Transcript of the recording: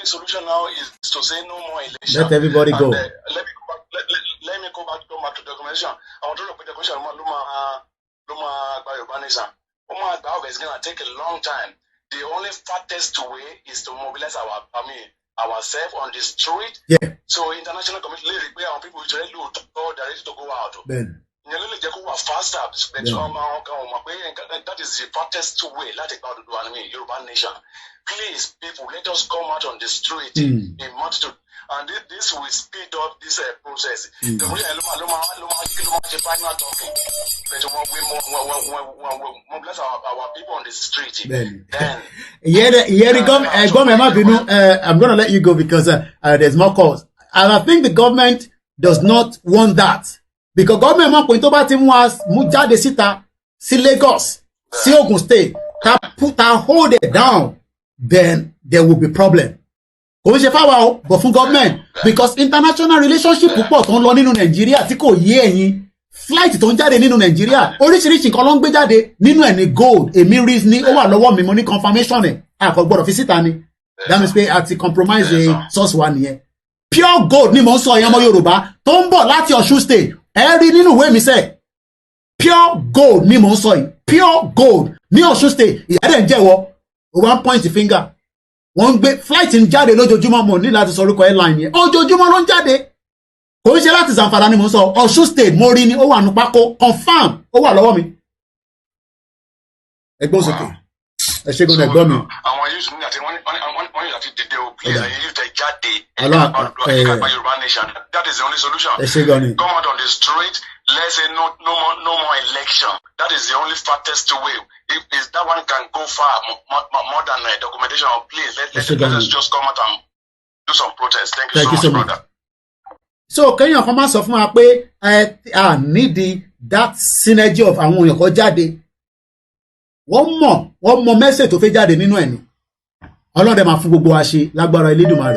solution now is to say no more election. Let everybody go. Let me go back to the documentation. I want to look at the question. Luma Yoruba Nation. It's going to take a long time. The only fastest way is to mobilize ourselves on the street. Yeah. So international community require our people to ready to go out. Ben. Faster, that is the fastest way. Yoruba Nation. Please, people, let us come out on the street in multitude, and this will speed up this process. The way mobilize our people on the street. Then I'm going to let you go because there's more calls, and I think the government does not want that. Because government man point over team was mujade sita si Lagos, si Ogun State, hold it down, then there will be problem. But from government, because international relationship púpọ̀ tó ń lọ nínú Nigeria tí kò yé ẹ̀yin, flight tó ń jáde nínú Nigeria, oríṣiríṣi nǹkan ló ń gbé jáde nínú ẹ̀ ní gold, èmi reason ó wà lọ́wọ́ mi mo ní confirmation ẹ̀, àkọ́ gbọ́dọ̀ fi síta ni. That means pé a ti compromise the source wa nìyẹn. Pure gold ni mo ń sọ ẹ̀yàn ọmọ Yorùbá tó ń bọ̀ láti Ọ̀ṣun State. Every nínú ìwé mi sẹ́ pure gold ni mò ń sọ yìí, pure gold ní Ọ̀ṣun State ìyá dẹ̀ ń jẹ́wọ́ 1 point finger wọ́n ń gbé flight ń jáde lójoojúmọ́ mo ní láti sọ orúkọ airline yẹn ojoojúmọ́ ló ń jáde kò ń ṣe láti Zamfara ni mò ń sọ Ọ̀ṣun State mo rí ni ó wà ní pákó confam ó wà lọ́wọ́ mi ẹgbọ́n sókè ẹ ṣe gbọ́dọ̀ ẹgbọ́n mi. àwọn yóò sùn ní àti wọ́n yóò láti dédé o please ẹ̀yin yóò tẹ̀ jáde ẹ̀ka Yoruba Nation that is the only solution. ẹ ṣe gbọ́dọ̀ come out on the street let's say no more election that is the only fastest way if that one can go far more than documentation please let's just come out and do some protest. Thank you so much brother. So kẹ́yìn kan máa sọ fún wa pé I need that synergy of àwọn èèyàn kan jáde wọ́n mọ̀ mẹ́sẹ̀ tó fẹ́ jáde nínú ẹ̀ ni ọlọ́dẹ máa fún gbogbo wa ṣe lágbára Elédùmarè.